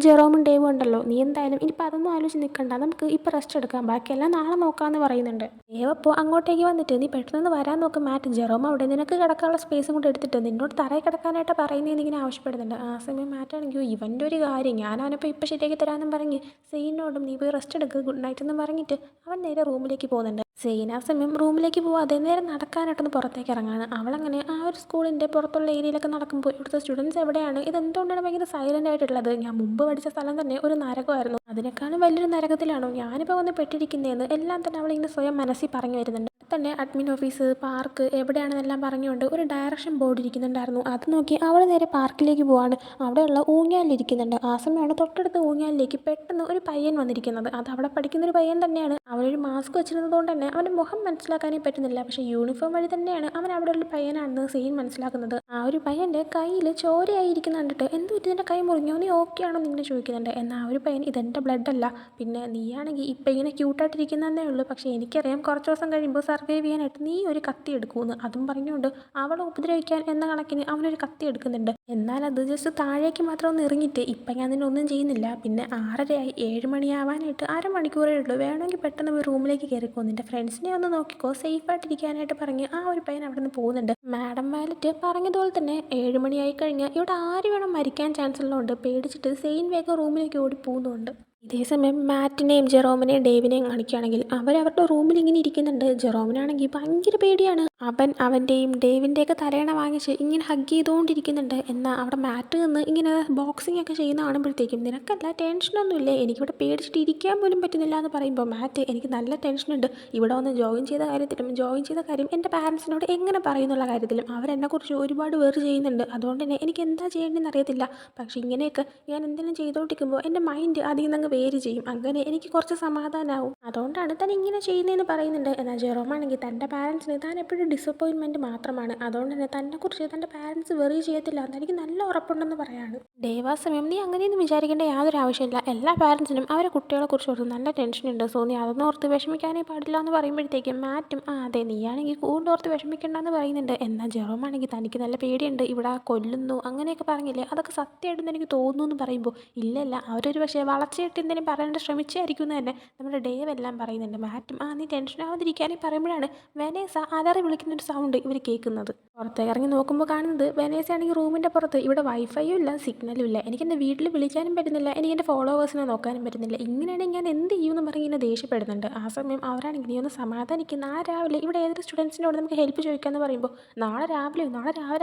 ജെറോമും ഡേവും ഉണ്ടല്ലോ, നീ എന്തായാലും ഇനിയിപ്പോൾ അതൊന്നും ആലോചിച്ച് നിൽക്കണ്ട, നമുക്ക് ഇപ്പോൾ റെസ്റ്റ് എടുക്കാം, ബാക്കിയെല്ലാം നാളെ നോക്കാമെന്ന് പറയുന്നുണ്ട്. ദേവ് അപ്പോൾ അങ്ങോട്ടേക്ക് വന്നിട്ട് നീ പെട്ടെന്ന് വരാൻ നോക്കും മാറ്റ്, ജെറോം അവിടെ നിനക്ക് കിടക്കാനുള്ള സ്പേസും കൂടെ എടുത്തിട്ട് നിന്നോട് തറയിൽ കിടക്കാനായിട്ട് പറയുന്നതെന്ന് ഇങ്ങനെ ആവശ്യപ്പെടുന്നുണ്ട്. ആ സമയം മാറ്റാണെങ്കിൽ ഇവൻ്റെ ഒരു കാര്യം, ഞാൻ അവനിപ്പോൾ ഇപ്പോൾ ശരിയാക്കി തരാമെന്നും പറഞ്ഞ് സെയിനോടും നീ പോയി റെസ്റ്റ് എടുക്കുക ഗുഡ് നൈറ്റ് എന്ന് പറഞ്ഞിട്ട് അവൻ നേരെ റൂമിലേക്ക് പോകുന്നുണ്ട്. സെയിൻ ആ സമയം റൂമിലേക്ക് പോവാതെ നേരെ നടക്കാനായിട്ടൊന്ന് പുറത്തേക്ക് ഇറങ്ങാണ്. അവളങ്ങനെ ആ ഒരു സ്കൂളിൻ്റെ പുറത്തുള്ള ഏരിയയിലൊക്കെ നടക്കുമ്പോൾ ഇവിടുത്തെ സ്റ്റുഡൻസ് എവിടെയാണ്, ഇതെന്തുകൊണ്ടാണ് ഭയങ്കര സൈലൻ്റ് ആയിട്ടുള്ളത്, ഞാൻ മുമ്പ് പഠിച്ച സ്ഥലം തന്നെ ഒരു നരകമായിരുന്നു, അതിനേക്കാളും വലിയൊരു നരകത്തിലാണോ ഞാനിപ്പോൾ വന്ന് പെട്ടിരിക്കുന്നതെന്ന് എല്ലാം തന്നെ അവളിങ്ങനെ സ്വയം മനസ്സിൽ പറഞ്ഞു വരുന്നുണ്ട്. തന്നെ അഡ്മിൻ ഓഫീസ് പാർക്ക് എവിടെയാണെന്നെല്ലാം പറഞ്ഞുകൊണ്ട് ഒരു ഡയറക്ഷൻ ബോർഡ് ഇരിക്കുന്നുണ്ടായിരുന്നു, അത് നോക്കി അവൾ നേരെ പാർക്കിലേക്ക് പോവാണ്. അവിടെയുള്ള ഊഞ്ഞാലിരിക്കുന്നുണ്ട്. ആ സമയമാണ് തൊട്ടടുത്ത ഊഞ്ഞാലിലേക്ക് പെട്ടെന്ന് ഒരു പയ്യൻ വന്നിരിക്കുന്നത്. അത് അവിടെ പഠിക്കുന്നൊരു പയ്യൻ തന്നെയാണ്. അവനൊരു മാസ്ക് വെച്ചിരുന്നത് കൊണ്ട് തന്നെ അവൻ്റെ മുഖം മനസ്സിലാക്കാനേ പറ്റുന്നില്ല, പക്ഷേ യൂണിഫോം വഴി തന്നെയാണ് അവൻ അവിടെ ഉള്ള പയ്യനാണെന്ന് സെയിൻ മനസ്സിലാക്കുന്നത്. ആ ഒരു പയ്യൻ്റെ കയ്യിൽ ചോരയായിരിക്കുന്ന കണ്ടിട്ട് എന്ത് പറ്റി നിൻ്റെ കൈ മുറിഞ്ഞോ, നീ ഓക്കെ ആണോ എന്നിങ്ങനെ ചോദിക്കുന്നുണ്ട്. എന്നാൽ ആ ഒരു പയ്യൻ ഇതെൻ്റെ ബ്ലഡ് അല്ല, പിന്നെ നീയാണെങ്കിൽ ഇപ്പം ഇങ്ങനെ ക്യൂട്ടായിട്ടിരിക്കുന്നതേ ഉള്ളൂ, പക്ഷേ എനിക്കറിയാം കുറച്ച് ദിവസം കഴിയുമ്പോൾ സർവൈവ് ചെയ്യാനായിട്ട് നീ ഒരു കത്തി എടുക്കുമെന്ന്, അതും പറഞ്ഞുകൊണ്ട് അവളെ ഉപദ്രവിക്കാൻ എന്ന കണക്കിന് അവനൊരു കത്തി എടുക്കുന്നുണ്ട്. എന്നാൽ അത് ജസ്റ്റ് താഴേക്ക് മാത്രം ഒന്ന് എറിഞ്ഞിട്ട് ഇപ്പം ഞാൻ നിന്നൊന്നും ചെയ്യുന്നില്ല, പിന്നെ 6:30 7 മണിയാവാനായിട്ട് അരമണിക്കൂറേ ഉള്ളൂ, വേണമെങ്കിൽ പെട്ടെന്ന് പോയി റൂമിലേക്ക് കയറിക്കോ, നിൻ്റെ ഫ്രണ്ട്സിനെ ഒന്ന് നോക്കിക്കോ, സേഫായിട്ടിരിക്കാനായിട്ട് പറഞ്ഞ് ആ ഒരു പയ്യൻ അവിടെ നിന്ന് പോകുന്നുണ്ട്. മാഡം വയലറ്റ് പറഞ്ഞതുപോലെ തന്നെ 7 മണിയായി കഴിഞ്ഞാൽ ഇവിടെ ആര് വേണം മരിക്കാൻ ചാൻസ് ഉള്ളതുകൊണ്ട് പേടിച്ചിട്ട് സെയിൻ വേഗം റൂമിലേക്ക് ഓടി പോകുന്നുണ്ട്. ഇതേസമയം മാറ്റിനെയും ജെറോമിനെയും ഡേവിനെയും കാണിക്കുകയാണെങ്കിൽ അവരവരുടെ റൂമിൽ ഇങ്ങനെ ഇരിക്കുന്നുണ്ട്. ജെറോമിനാണെങ്കിൽ ഭയങ്കര പേടിയാണ്, അവൻ അവൻ്റെയും ഡേവിൻ്റെയൊക്കെ തലയണ വാങ്ങിച്ച് ഇങ്ങനെ ഹഗ് ചെയ്തുകൊണ്ടിരിക്കുന്നുണ്ട്. എന്നാൽ അവിടെ മാറ്റ് നിന്ന് ഇങ്ങനെ ബോക്സിംഗ് ഒക്കെ ചെയ്യുന്ന കാണുമ്പോഴത്തേക്കും നിനക്കല്ല ടെൻഷനൊന്നുമില്ലേ, എനിക്കിവിടെ പേടിച്ചിട്ട് ഇരിക്കാൻ പോലും പറ്റുന്നില്ല എന്ന് പറയുമ്പോൾ മാറ്റ് എനിക്ക് നല്ല ടെൻഷനുണ്ട്, ഇവിടെ വന്ന് ജോയിൻ ചെയ്ത കാര്യം എൻ്റെ പാരൻസിനോട് എങ്ങനെ പറയുന്നുള്ള കാര്യത്തിലും അവരെന്നെക്കുറിച്ച് ഒരുപാട് വെറി ചെയ്യുന്നുണ്ട്, അതുകൊണ്ട് തന്നെ എനിക്ക് എന്താ ചെയ്യേണ്ടതെന്ന് അറിയത്തില്ല, പക്ഷേ ഇങ്ങനെയൊക്കെ ഞാൻ എന്തെങ്കിലും ചെയ്തുകൊണ്ടിരിക്കുമ്പോൾ എൻ്റെ മൈൻഡ് അതിൽ നിന്ന് വേര് ചെയ്യും, അങ്ങനെ എനിക്ക് കുറച്ച് സമാധാനമാവും, അതുകൊണ്ടാണ് താൻ ഇങ്ങനെ ചെയ്യുന്നതെന്ന് പറയുന്നുണ്ട്. എന്നാൽ ജെറോമാണെങ്കിൽ തൻ്റെ പാരൻസിന് താൻ എപ്പോഴും ഡിസപ്പോയിൻമെൻറ്റ് മാത്രമാണ്, അതുകൊണ്ട് തന്നെ തന്നെക്കുറിച്ച് തൻ്റെ പാരൻസ് വെറി ചെയ്യത്തില്ല എന്ന് എനിക്ക് നല്ല ഉറപ്പുണ്ടെന്ന് പറയാണ്. ദേവാസമയം നീ അങ്ങനെയൊന്നും വിചാരിക്കേണ്ട യാതൊരു ആവശ്യമില്ല, എല്ലാ പാരൻസിനും അവരെ കുട്ടികളെക്കുറിച്ച് ഓർത്ത് നല്ല ടെൻഷനുണ്ട്, സോ നീ അതൊന്നും ഓർത്ത് വിഷമിക്കാനേ പാടില്ല എന്ന് പറയുമ്പോഴത്തേക്കും മാറ്റും അതെ നീയാണെങ്കിൽ കൂടുതലോർത്ത് വിഷമിക്കേണ്ടെന്ന് പറയുന്നുണ്ട്. എന്നാൽ ജെറോമാണെങ്കിൽ തനിക്ക് നല്ല പേടിയുണ്ട്, ഇവിടെ കൊല്ലുന്നു അങ്ങനെയൊക്കെ പറഞ്ഞില്ലേ, അതൊക്കെ സത്യമായിട്ടെന്ന് എനിക്ക് തോന്നുന്നു എന്ന് പറയുമ്പോൾ ഇല്ലല്ല അവരൊരു പക്ഷേ വളച്ചിട്ട് എന്തെങ്കിലും പറയാനായിട്ട് ശ്രമിച്ചായിരിക്കും എന്ന് തന്നെ നമ്മുടെ ഡേവ് എല്ലാം പറയുന്നുണ്ട്. മാറ്റും നീ ടെൻഷൻ ആവാതിരിക്കാനേ പറയുമ്പോഴാണ് വെനേസ അലറി വിളിക്കുന്നൊരു സൗണ്ട് ഇവർ കേൾക്കുന്നത്. പുറത്തേക്ക് ഇറങ്ങി നോക്കുമ്പോൾ കാണുന്നത് വെനേസ ആണെങ്കിൽ റൂമിൻ്റെ പുറത്ത്, ഇവിടെ വൈഫൈയും ഇല്ല സിഗ്നലും ഇല്ല, എനിക്ക് എൻ്റെ വീട്ടിൽ വിളിക്കാനും പറ്റുന്നില്ല, എനിക്ക് എൻ്റെ ഫോളോവേഴ്സിനെ നോക്കാനും പറ്റുന്നില്ല, ഇങ്ങനെയാണെങ്കിൽ ഞാൻ എന്ത് ചെയ്യുമെന്ന് പറഞ്ഞ് ഇങ്ങനെ ദേഷ്യപ്പെടുന്നുണ്ട്. ആ സമയം അവരാണെങ്കിൽ നീ ഒന്ന് സമാധാനിക്കും, നാളെ രാവിലെ ഇവിടെ ഏതൊരു സ്റ്റുഡൻസിനോട് നമുക്ക് ഹെൽപ്പ് ചോദിക്കാമെന്ന് പറയുമ്പോൾ നാളെ രാവിലെ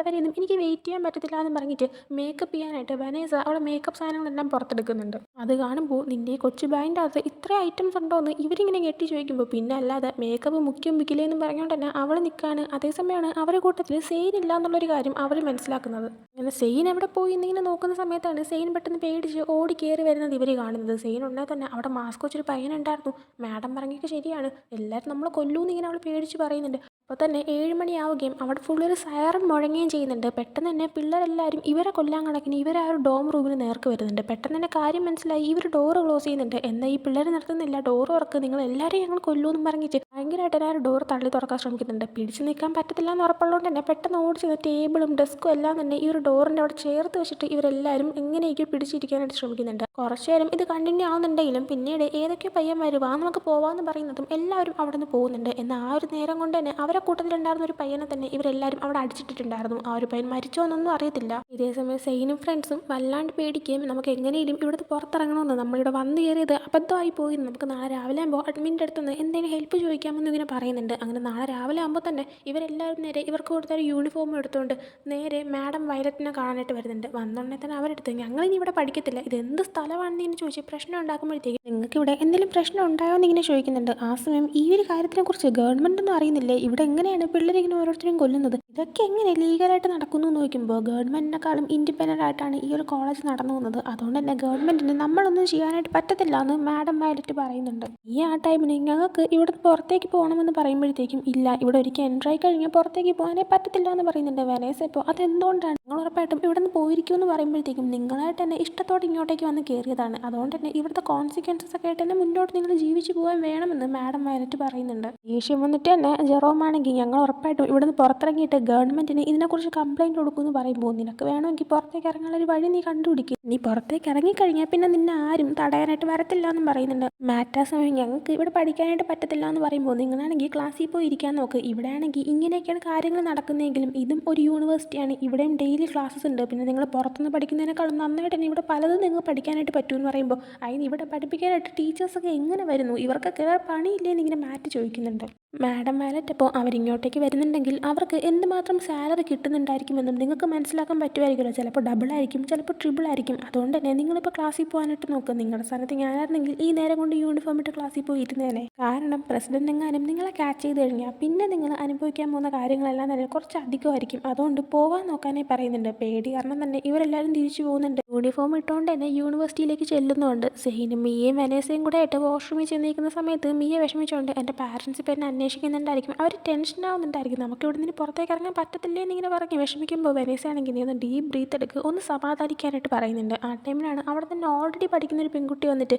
വരെയൊന്നും എനിക്ക് വെയിറ്റ് ചെയ്യാൻ പറ്റത്തില്ല എന്ന് പറഞ്ഞിട്ട് മേക്കപ്പ് ചെയ്യാനായിട്ട് വെനേസ അവിടെ മേക്കപ്പ് സാധനങ്ങളെല്ലാം പുറത്തെടുക്കുന്നുണ്ട്. അത് കാണുമ്പോൾ നിൻ്റെ ഈ കൊച്ചു ബാഗിൻ്റെ അകത്ത് ഇത്ര ഐറ്റംസ് ഉണ്ടോ എന്ന് ഇവരിങ്ങനെ ഞെട്ടി ചോദിക്കുമ്പോൾ പിന്നെ അല്ലാതെ മേക്കപ്പ് മുഖ്യം മുക്കിലേന്നും പറഞ്ഞുകൊണ്ട് തന്നെ അവൾ നിൽക്കുകയാണ്. അതേസമയമാണ് അവരുടെ കൂട്ടത്തിൽ സെയിൻ ഇല്ല എന്നുള്ളൊരു കാര്യം അവർ മനസ്സിലാക്കുന്നത്. അങ്ങനെ സെയിൻ എവിടെ പോയി എന്നിങ്ങനെ നോക്കുന്ന സമയത്താണ് സെയിൻ പെട്ടെന്ന് പേടിച്ച് ഓടി കയറി വരുന്നത് ഇവർ കാണുന്നത്. സെയിൻ ഉണ്ടെങ്കിൽ തന്നെ അവിടെ മാസ്ക് വെച്ചൊരു പയ്യനുണ്ടായിരുന്നു. മാഡം പറഞ്ഞൊക്കെ ശരിയാണ്, എല്ലാവരും നമ്മൾ കൊല്ലൂന്ന് ഇങ്ങനെ അവൾ പേടിച്ച് പറയുന്നുണ്ട്. അപ്പോൾ തന്നെ 7 മണിയാവുകയും അവിടെ ഫുള്ളൊരു സൈറൺ മുഴങ്ങുകയും ചെയ്യുന്നുണ്ട്. പെട്ടെന്ന് തന്നെ പിള്ളേരെല്ലാവരും ഇവരെ കൊല്ലാൻ കണക്കിന് ഇവർ ആ ഒരു ഡോം റൂമിന് നേർക്ക് വരുന്നുണ്ട്. പെട്ടെന്ന് തന്നെ കാര്യം മനസ്സിലായി. ഇവർ ഡോറ് ക്ലോസ് ചെയ്യുന്നുണ്ട്. എന്നാൽ ഈ പിള്ളേർ നിർത്തുന്നില്ല. ഡോറ് തുറക്ക്, നിങ്ങൾ എല്ലാവരെയും ഞങ്ങൾ കൊല്ലുമെന്നും പറഞ്ഞിട്ട് ഭയങ്കരമായിട്ട് ആ ഒരു ഡോർ തള്ളി തുറക്കാൻ ശ്രമിക്കുന്നുണ്ട്. പിടിച്ച് നിൽക്കാൻ പറ്റത്തില്ല എന്ന് ഉറപ്പുള്ളതുകൊണ്ട് തന്നെ പെട്ടെന്ന് ഓടിച്ച് ടേബിളും ഡെസ്കും എല്ലാം തന്നെ ഈ ഒരു ഡോറിൻ്റെ അവിടെ ചേർത്ത് വെച്ചിട്ട് ഇവരെല്ലാവരും എങ്ങനെയൊക്കെ പിടിച്ചിരിക്കാനായിട്ട് ശ്രമിക്കുന്നുണ്ട്. കുറച്ച് നേരം ഇത് കണ്ടിന്യൂ ആവുന്നുണ്ടെങ്കിലും പിന്നീട് ഏതൊക്കെയോ പയ്യന്മാർ വാ നമുക്ക് പോവാമെന്ന് പറയുന്നതും എല്ലാവരും അവിടെ നിന്ന് പോകുന്നുണ്ട്. എന്നാൽ ആ ഒരു നേരം കൊണ്ട് തന്നെ അവരെ കൂട്ടത്തിലുണ്ടായിരുന്ന ഒരു പയ്യനെ തന്നെ ഇവരെല്ലാവരും അവിടെ അടിച്ചിട്ടിട്ടുണ്ടായിരുന്നു. ആ ഒരു പയ്യൻ മരിച്ചോ എന്നൊന്നും അറിയത്തില്ല. ഇതേസമയം സെയിനും ഫ്രണ്ട്സും വല്ലാണ്ട് പേടിക്കുകയും നമുക്ക് എങ്ങനെയും ഇവിടുത്തെ പുറത്തിറങ്ങണമെന്ന്, നമ്മളിവിടെ വന്നു കയറിയത് അബദ്ധമായി പോയി, നമുക്ക് നാളെ രാവിലെ ആകുമ്പോൾ അഡ്മിൻ്റെ അടുത്തുനിന്ന് എന്തെങ്കിലും ഹെൽപ്പ് ചോദിക്കാമെന്ന് ഇങ്ങനെ പറയുന്നുണ്ട്. അങ്ങനെ നാളെ രാവിലെ ആകുമ്പോൾ തന്നെ ഇവരെല്ലാവരും നേരെ ഇവർക്ക് കൊടുത്തൊരു യൂണിഫോം എടുത്തുകൊണ്ട് നേരെ മാഡം വയലറ്റിനെ കാണാനായിട്ട് വരുന്നുണ്ട്. വന്നുണ്ടെങ്കിൽ തന്നെ അവരെടുത്ത് ഞങ്ങളിനി ഇവിടെ പഠിക്കത്തില്ല, ഇത് എന്ത് സ്ഥലമാണെന്ന് ഇങ്ങനെ ചോദിച്ച് പ്രശ്നം ഉണ്ടാക്കുമ്പോഴത്തേക്ക് നിങ്ങൾക്ക് ഇവിടെ എന്തെങ്കിലും പ്രശ്നം ഉണ്ടായോ എന്ന് ഇങ്ങനെ ചോദിക്കുന്നുണ്ട്. ആ സമയം ഈ ഒരു കാര്യത്തിനെ കുറിച്ച് ഗവൺമെൻറ് ഒന്നും അറിയുന്നില്ലേ, ഇവിടെ എങ്ങനെയാണ് പിള്ളേരിങ്ങനെ ഓരോരുത്തരും കൊല്ലുന്നത്, ഇതൊക്കെ എങ്ങനെ ലീഗലായിട്ട് നടക്കുന്നു എന്ന് നോക്കുമ്പോൾ ഗവൺമെൻറ്റിനെക്കാളും ഇൻഡിപെൻഡൻ്റ് ആയിട്ടാണ് ഈ ഒരു കോളേജ് നടന്നു പോകുന്നത്. അതുകൊണ്ട് തന്നെ ഗവൺമെൻറ്റിന് നമ്മളൊന്നും ചെയ്യാനായിട്ട് പറ്റത്തില്ല എന്ന് മാഡം വയലറ്റ് പറയുന്നുണ്ട്. ഈ ആ ടൈമിന് ഞങ്ങൾക്ക് ഇവിടെ പുറത്തേക്ക് പോകണമെന്ന് പറയുമ്പോഴത്തേക്കും ഇല്ല, ഇവിടെ ഒരിക്കൽ എൻട്രി ആയി കഴിഞ്ഞാൽ പുറത്തേക്ക് പോകാനേ പറ്റത്തില്ല എന്ന് പറയുന്നുണ്ട്. വെനേസ ഇപ്പോൾ അതെന്തുകൊണ്ടാണ്, നിങ്ങൾ ഉറപ്പായിട്ടും ഇവിടെ നിന്ന് പോയിരിക്കുമെന്ന് പറയുമ്പോഴത്തേക്കും നിങ്ങളായിട്ട് തന്നെ ഇഷ്ടത്തോടെ ഇങ്ങോട്ടേക്ക് വന്ന് കയറിയതാണ്, അതുകൊണ്ട് തന്നെ ഇവിടുത്തെ കോൺസിക്വൻസസ് ഒക്കെ ആയിട്ട് തന്നെ മുന്നോട്ട് നിങ്ങൾ ജീവിച്ചു പോകാൻ വേണമെന്ന് മാഡം വയലറ്റ് പറയുന്നുണ്ട്. ദേഷ്യം വന്നിട്ട് തന്നെ ജെറോം ആണെങ്കിൽ ഞങ്ങൾ ഉറപ്പായിട്ടും ഇവിടുന്ന് പുറത്തിറങ്ങിയിട്ട് ഗവൺമെൻറ്റിന് ഇതിനെക്കുറിച്ച് കംപ്ലയിൻറ്റ് കൊടുക്കുമെന്ന് പറയുമ്പോൾ നിനക്ക് വേണമെങ്കിൽ പുറത്തേക്ക് ഇറങ്ങാനുള്ള ഒരു വഴി നീ കണ്ടുപിടിക്കും, നീ പുറത്തേക്ക് ഇറങ്ങിക്കഴിഞ്ഞാൽ പിന്നെ നിന്നെ ആരും തടയാനായിട്ട് വരത്തില്ല എന്നും പറയുന്നുണ്ട്. മാറ്റാ സമയം ഞങ്ങൾക്ക് ഇവിടെ പഠിക്കാനായിട്ട് പറ്റത്തില്ല എന്ന് പറയുമ്പോൾ നിങ്ങളാണെങ്കിൽ ക്ലാസ്സിൽ പോയി ഇരിക്കാൻ നോക്ക്, ഇവിടെ ആണെങ്കിൽ ഇങ്ങനെയൊക്കെയാണ് കാര്യങ്ങൾ നടക്കുന്നതെങ്കിലും ഇതും ഒരു യൂണിവേഴ്സിറ്റിയാണ്, ഇവിടെയും ഡെയിലി ക്ലാസ്സസ് ഉണ്ട്, പിന്നെ നിങ്ങൾ പുറത്തുനിന്ന് പഠിക്കുന്നതിനേക്കാളും നന്നായിട്ട് തന്നെ ഇവിടെ പലതും നിങ്ങൾക്ക് പഠിക്കാനായിട്ട് പറ്റുമെന്ന് പറയുമ്പോൾ അതിന് ഇവിടെ പഠിപ്പിക്കാനായിട്ട് ടീച്ചേഴ്സൊക്കെ എങ്ങനെ വരുന്നു, ഇവർക്കൊക്കെ വേറെ പണിയില്ലേന്ന് ഇങ്ങനെ മാറ്റി ചോദിക്കുന്നുണ്ട്. മാഡം വയലറ്റ് അപ്പോൾ അവരിങ്ങോട്ടേക്ക് വരുന്നുണ്ടെങ്കിൽ അവർക്ക് എന്തുമാത്രം സാലറി കിട്ടുന്നുണ്ടായിരിക്കുമെന്നും നിങ്ങൾക്ക് മനസ്സിലാക്കാൻ പറ്റുമായിരിക്കുമല്ലോ, ചിലപ്പോൾ ഡബിൾ ആയിരിക്കും, ചിലപ്പോൾ ട്രിപ്പിൾ ആയിരിക്കും. അതുകൊണ്ട് തന്നെ നിങ്ങളിപ്പോൾ ക്ലാസ്സിൽ പോകാനായിട്ട് നോക്കുക, നിങ്ങളുടെ സ്ഥാനത്ത് ഞാനായിരുന്നെങ്കിൽ ഈ നേരം കൊണ്ട് യൂണിഫോം ഇട്ട് ക്ലാസ്സിൽ പോയി ഇരുന്നേനെ. കാരണം പ്രസിഡന്റ് എങ്ങാനും നിങ്ങളെ ക്യാച്ച് ചെയ്ത് കഴിഞ്ഞാൽ പിന്നെ നിങ്ങൾ അനുഭവിക്കാൻ പോകുന്ന കാര്യങ്ങളെല്ലാം തന്നെ കുറച്ച് അധികമായിരിക്കും, അതുകൊണ്ട് പോകാൻ നോക്കാനേ പറയുന്നുണ്ട്. പേടി കാരണം തന്നെ ഇവരെല്ലാവരും തിരിച്ചു പോകുന്നുണ്ട്. യൂണിഫോം ഇട്ടുകൊണ്ട് തന്നെ യൂണിവേഴ്സിറ്റിയിലേക്ക് ചെല്ലുന്നുണ്ട്. സെഹീനും മിയയും വെനേസയും കൂടെ ആയിട്ട് വാഷ്റൂമിൽ ചെന്നിരിക്കുന്ന സമയത്ത് മിയ വിഷമിച്ചുകൊണ്ട് എൻ്റെ പാരൻസ് ഇപ്പം എന്നെ അന്വേഷിക്കുന്നുണ്ടായിരിക്കും, അവർ ടെൻഷൻ ആവുന്നുണ്ടായിരിക്കും, നമുക്ക് ഇവിടെ നിന്ന് പുറത്തേക്ക് ഇറങ്ങാൻ പറ്റത്തില്ലേ എന്നിങ്ങനെ പറഞ്ഞ് വിഷമിക്കുമ്പോൾ വെനേസ ആണെങ്കിൽ നീ ഒന്ന് ഡീപ്പ് ബ്രീത്ത് എടുക്കുക, ഒന്ന് സമാധാനിക്കാനായിട്ട് പറയുന്നുണ്ട്. ആ ടൈമിലാണ് അവിടെ തന്നെ ഓൾറെഡി പഠിക്കുന്ന ഒരു പെൺകുട്ടി വന്നിട്ട്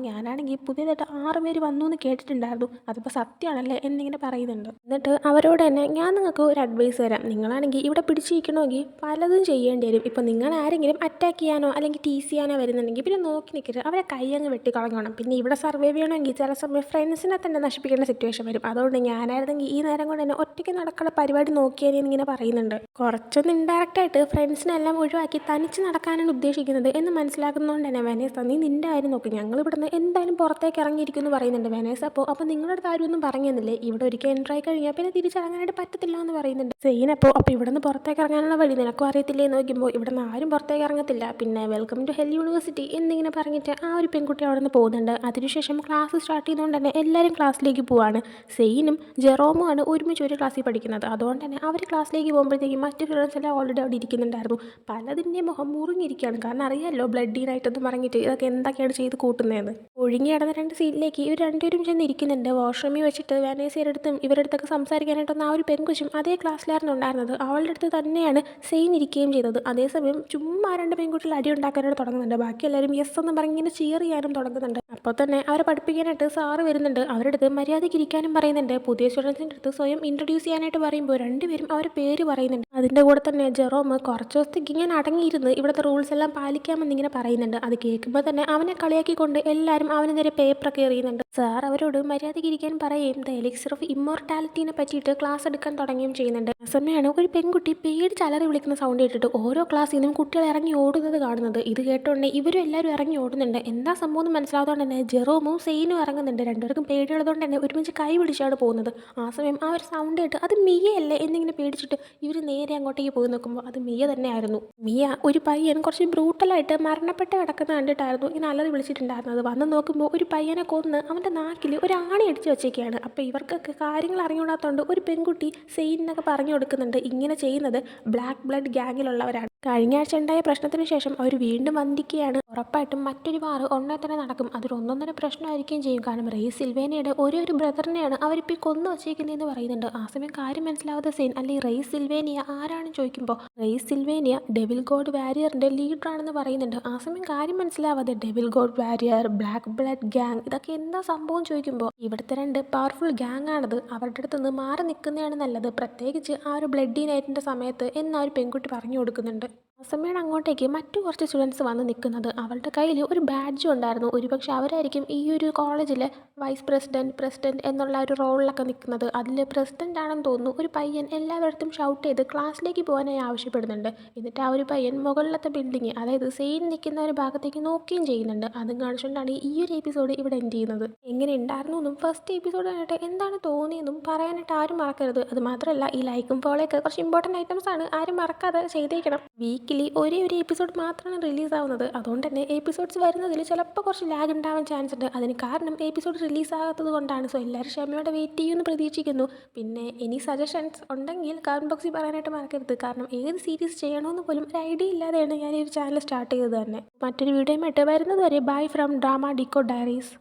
ഞാനാണെങ്കിൽ പുതിയതായിട്ട് 6 പേര് വന്നു എന്ന് കേട്ടിട്ടുണ്ടായിരുന്നു, അതിപ്പോൾ സത്യമാണല്ലേ എന്നിങ്ങനെ പറയുന്നുണ്ട്. എന്നിട്ട് അവരോട് തന്നെ ഞാൻ നിങ്ങൾക്ക് ഒരു അഡ്വൈസ് തരാം, നിങ്ങളാണെങ്കിൽ ഇവിടെ പിടിച്ചിരിക്കണമെങ്കിൽ പലതും ചെയ്യേണ്ടി വരും. ഇപ്പോൾ നിങ്ങൾ ആരെങ്കിലും അറ്റാക്ക് ചെയ്യാനോ അല്ലെങ്കിൽ ടീസ് ചെയ്യാനോ വരുന്നുണ്ടെങ്കിൽ പിന്നെ നോക്കി നിൽക്കരുത്, അവരെ കൈ അങ്ങ് വെട്ടിക്കളഞ്ഞോണം. പിന്നെ ഇവിടെ സർവൈവ് ചെയ്യണമെങ്കിൽ ചില സമയം ഫ്രണ്ട്സിനെ തന്നെ നശിപ്പിക്കേണ്ട സിറ്റുവേഷൻ വരും, അതുകൊണ്ട് ഞാനായിരുന്നെങ്കിൽ ഈ നേരം കൊണ്ട് തന്നെ ഒറ്റയ്ക്ക് നടക്കാനുള്ള പരിപാടി നോക്കിയാൽ ഇങ്ങനെ പറയുന്നുണ്ട്. കുറച്ചൊന്ന് ഇൻഡയറക്റ്റായിട്ട് ഫ്രണ്ട്സിനെല്ലാം ഒഴിവാക്കി തനിച്ച് നടക്കാനാണ് ഉദ്ദേശിക്കുന്നത് എന്ന് മനസ്സിലാക്കുന്നതുകൊണ്ട് തന്നെ വെനേസ നീ നിൻ്റെ കാര്യം നോക്കും, ഞങ്ങൾ ഇവിടുന്ന് എന്തായാലും പുറത്തേക്ക് ഇറങ്ങിയിരിക്കും എന്ന് പറയുന്നുണ്ട്. വെനേസ അപ്പോൾ നിങ്ങളുടെ അടുത്ത് ആരും ഒന്നും പറഞ്ഞെന്നില്ലേ, ഇവിടെ ഒരിക്കൽ എൻട്രി ആയി കഴിഞ്ഞാൽ പിന്നെ തിരിച്ചിറങ്ങാനായിട്ട് പറ്റത്തില്ല എന്ന് പറയുന്നുണ്ട്. സെയിൻ അപ്പോൾ ഇവിടെ നിന്ന് പുറത്തേക്ക് ഇറങ്ങാനുള്ള വഴി നിനക്കും അറിയത്തില്ലേ എന്ന് നോക്കുമ്പോൾ ഇവിടെ നിന്ന് ആരും പുറത്തേക്ക് ഇറങ്ങത്തില്ല, പിന്നെ വെൽക്കം ടു ഹെൽ യൂണിവേഴ്സിറ്റി എന്നിങ്ങനെ പറഞ്ഞിട്ട് ആ ഒരു പെൺകുട്ടി അവിടെ നിന്ന് പോകുന്നുണ്ട്. അതിനുശേഷം ക്ലാസ് സ്റ്റാർട്ട് ചെയ്തുകൊണ്ട് തന്നെ എല്ലാവരും ക്ലാസ്സിലേക്ക് പോവാണ്. സെയിനും ജെറോമുമാണ് ഒരുമിച്ച് ഒരു ക്ലാസ്സിൽ പഠിക്കുന്നത്, അതുകൊണ്ട് തന്നെ അവർ ക്ലാസ്സിലേക്ക് പോകുമ്പോഴത്തേക്കും മറ്റു ഫ്രണ്ട്സ് എല്ലാം ഓൾറെഡി അവിടെ ഇരിക്കുന്നുണ്ടായിരുന്നു. പലതിൻ്റെയും മുഖം മുറിഞ്ഞിരിക്കുകയാണ്, കാരണം അറിയാമല്ലോ ബ്ലഡീനായിട്ടൊന്നും പറഞ്ഞിട്ട് ഇതൊക്കെ എന്തൊക്കെയാണ് ചെയ്ത് കൂട്ടുന്നതെന്ന്. ഒഴുങ്ങി കിടന്ന 2 സീറ്റിലേക്ക് ഇവർ രണ്ടുപേരും ചെന്ന് ഇരിക്കുന്നുണ്ട്. വാഷ്റൂമിൽ വെച്ചിട്ട് വെനേസയുടെ അടുത്തും ഇവരുടെ അടുത്തൊക്കെ സംസാരിക്കാനായിട്ടൊന്നും ആ ഒരു പെൺകുച്ചും അതേ ക്ലാസ്സിലായിരുന്നു ഉണ്ടായിരുന്നത്, അവളുടെ അടുത്ത് തന്നെയാണ് സെയിൻ ഇരിക്കുകയും ചെയ്തത്. അതേസമയം ചുമ്മാ 2 പെൺകുട്ടികൾ അടി ഉണ്ടാക്കാനായിട്ട് തുടങ്ങുന്നുണ്ട്, ബാക്കി എല്ലാവരും യെസ് എന്ന് പറഞ്ഞ് ഇങ്ങനെ ചിയർ ചെയ്യാനും തുടങ്ങുന്നുണ്ട്. അപ്പോൾ തന്നെ അവരെ പഠിപ്പിക്കാനായിട്ട് സാറ് വരുന്നുണ്ട്, അവരുടെ അടുത്ത് മര്യാദയ്ക്ക് ഇരിക്കാനും പറയുന്നുണ്ട്. പുതിയ സ്റ്റുഡൻസിൻ്റെ അടുത്ത് സ്വയം ഇൻട്രൊഡ്യൂസ് ചെയ്യാനായിട്ട് പറയുമ്പോൾ 2 പേരും അവരുടെ പേര് പറയുന്നുണ്ട്. അതിൻ്റെ കൂടെ തന്നെ ജെറോം കുറച്ച് ദിവസത്തേക്ക് ഇങ്ങനെ അടങ്ങിയിരുന്ന് ഇവിടുത്തെ റൂൾസ് എല്ലാം പാലിക്കാമെന്ന് ഇങ്ങനെ പറയുന്നുണ്ട്. അത് കേൾക്കുമ്പോൾ തന്നെ അവനെ കളിയാക്കിക്കൊണ്ട് എല്ലാവരും അവന് നേരെ പേപ്പറൊക്കെ എറിയുന്നുണ്ട്. സാർ അവരോട് മര്യാദയ്ക്ക് ഇരിക്കാൻ പറയുകയും ദ എലിക്സിർ ഓഫ് ഇമ്മോർട്ടാലിറ്റിനെ പറ്റിയിട്ട് ക്ലാസ് എടുക്കാൻ തുടങ്ങുകയും ചെയ്യുന്നുണ്ട്. ആ സമയമാണ് ഒരു പെൺകുട്ടി പേടിച്ച് അലറി വിളിക്കുന്ന സൗണ്ട് കേട്ടിട്ട് ഓരോ ക്ലാസ്സിൽ നിന്നും കുട്ടികൾ ഇറങ്ങി ഓടുന്നത് കാണുന്നത്. ഇത് കേട്ടോണ്ട് ഇവരും എല്ലാവരും ഇറങ്ങി ഓടുന്നുണ്ട്. എന്താ സംഭവം എന്ന് മനസ്സിലാവുന്നതുകൊണ്ട് തന്നെ ജെറോമും സെയിനും ഇറങ്ങുന്നുണ്ട്. 2 പേർക്കും പേടിയുള്ളതുകൊണ്ട് തന്നെ ഒരുമിച്ച് കൈ പിടിച്ചാണ് പോകുന്നത്. ആ സമയം ആ ഒരു സൗണ്ട് കേട്ട് അത് മിയയല്ലേ എന്നിങ്ങനെ പേടിച്ചിട്ട് ഇവർ നേരെ അങ്ങോട്ടേക്ക് പോയി നോക്കുമ്പോൾ അത് മിയ തന്നെ ആയിരുന്നു. മിയ ഒരു പയ്യൻ കുറച്ച് ബ്രൂട്ടലായിട്ട് മരണപ്പെട്ട് കിടക്കുന്ന കണ്ടിട്ടായിരുന്നു ഇങ്ങനെ അലറി വിളിച്ചിട്ടുണ്ടായിരുന്നത്. വന്ന് നോക്കുമ്പോൾ ഒരു പയ്യനെ കൊന്ന് അവൻ്റെ നാക്കിൽ ഒരു ആണി അടിച്ച് വെച്ചേക്കാണ്. അപ്പോൾ ഇവർക്കൊക്കെ കാര്യങ്ങൾ അറിഞ്ഞുകൂടാത്തതുകൊണ്ട് ഒരു പെൺകുട്ടി സെയിനൊക്കെ പറഞ്ഞു കൊടുക്കുന്നുണ്ട്, ഇങ്ങനെ ചെയ്യുന്നത് ബ്ലാക്ക് ബ്ലഡ് ഗ്യാങ്ങിലുള്ളവരാണ്. കഴിഞ്ഞ ആഴ്ച ഉണ്ടായ പ്രശ്നത്തിന് ശേഷം അവർ വീണ്ടും വന്നിരിക്കുകയാണ്. ഉറപ്പായിട്ടും മറ്റൊരു വാർ ഉടനെ തന്നെ നടക്കും. അതൊരു ഒന്നൊന്നര പ്രശ്നമായിരിക്കുകയും ചെയ്യും. കാരണം റേ സിൽവേനയുടെ ഒരേ ഒരു ബ്രദറിനെയാണ് അവരിപ്പോൾ ഈ കൊന്നു വച്ചേക്കുന്നതെന്ന് പറയുന്നുണ്ട്. ആ സമയം കാര്യം മനസ്സിലാവാത്ത സെയിൻ അല്ലെങ്കിൽ റേ സിൽവേനിയ ആരാണെന്ന് ചോദിക്കുമ്പോൾ റേ സിൽവേനിയ ഡെവിൽ ഗോഡ് വാരിയറിൻ്റെ ലീഡറാണെന്ന് പറയുന്നുണ്ട്. ആ സമയം കാര്യം മനസ്സിലാവാതെ devil god warrior, black blood gang ഇതൊക്കെ എന്താ സംഭവം ചോദിക്കുമ്പോൾ ഇവിടുത്തെ രണ്ട് പവർഫുൾ ഗ്യാങ് ആണത്. അവരുടെ അടുത്ത് നിന്ന് മാറി നിൽക്കുന്നതാണ് നല്ലത്. പ്രത്യേകിച്ച് ആ ഒരു ബ്ലഡി നൈറ്റിൻ്റെ സമയത്ത് എന്നാ ഒരു പെൺകുട്ടി പറഞ്ഞു കൊടുക്കുന്നുണ്ട്. ആ സമയം അങ്ങോട്ടേക്ക് മറ്റു കുറച്ച് സ്റ്റുഡൻസ് വന്ന് നിൽക്കുന്നത്. അവളുടെ കയ്യിൽ ഒരു ബാഡ്ജും ഉണ്ടായിരുന്നു. ഒരുപക്ഷെ അവരായിരിക്കും ഈ ഒരു കോളേജിലെ വൈസ് പ്രസിഡന്റ് എന്നുള്ള ഒരു റോളിലൊക്കെ നിൽക്കുന്നത്. അതിൽ പ്രസിഡന്റ് ആണെന്ന് തോന്നുന്നു. ഒരു പയ്യൻ എല്ലാവരുടെ ഷൗട്ട് ചെയ്ത് ക്ലാസ്സിലേക്ക് പോകാനായി ആവശ്യപ്പെടുന്നുണ്ട്. എന്നിട്ട് ആ ഒരു പയ്യൻ മുകളിലത്തെ ബിൽഡിങ്, അതായത് സെയിൻ നിൽക്കുന്ന ഒരു ഭാഗത്തേക്ക് നോക്കുകയും ചെയ്യുന്നുണ്ട്. അതും കാണിച്ചുകൊണ്ടാണ് ഈ ഒരു എപ്പിസോഡ് ഇവിടെ എൻഡ് ചെയ്യുന്നത്. എങ്ങനെ ഉണ്ടായിരുന്നു എന്നും ഫസ്റ്റ് എപ്പിസോഡ് കണ്ടിട്ട് എന്താണ് തോന്നിയെന്നും പറയാനായിട്ട് ആരും മറക്കരുത്. അത് മാത്രമല്ല ഈ ലൈക്കും ഫോളോയൊക്കെ കുറച്ച് ഇമ്പോർട്ടൻറ്റ് ഐറ്റംസ് ആണ്. ആരും മറക്കാതെ ചെയ്തേക്കണം. വീക്കിലി ഒരേ ഒരു എപ്പിസോഡ് മാത്രമാണ് റിലീസാവുന്നത്. അതുകൊണ്ട് തന്നെ എപ്പിസോഡ്സ് വരുന്നതിൽ ചിലപ്പോൾ കുറച്ച് ലാഗ് ഉണ്ടാവാൻ ചാൻസ് ഉണ്ട്. അതിന് കാരണം എപ്പിസോഡ് റിലീസാകാത്തത് കൊണ്ടാണ്. സോ എല്ലാവരും ക്ഷമയോടെ വെയിറ്റ് ചെയ്യുമെന്ന് പ്രതീക്ഷിക്കുന്നു. പിന്നെ ഇനി സജഷൻസ് ഉണ്ടെങ്കിൽ കമൻറ്റ് ബോക്സിൽ പറയാനായിട്ട് മറക്കരുത്. കാരണം ഏത് സീരീസ് ചെയ്യണമെന്ന് പോലും ഒരു ഐഡിയ ഇല്ലാതെയാണ് ഞാൻ ഈ ഒരു ചാനൽ സ്റ്റാർട്ട് ചെയ്തത് തന്നെ. മറ്റൊരു വീഡിയോയുമായിട്ട് വരുന്നത് വരെ ബൈ ഫ്രം ഡ്രാമ ഡിക്കോ ഡയറീസ്.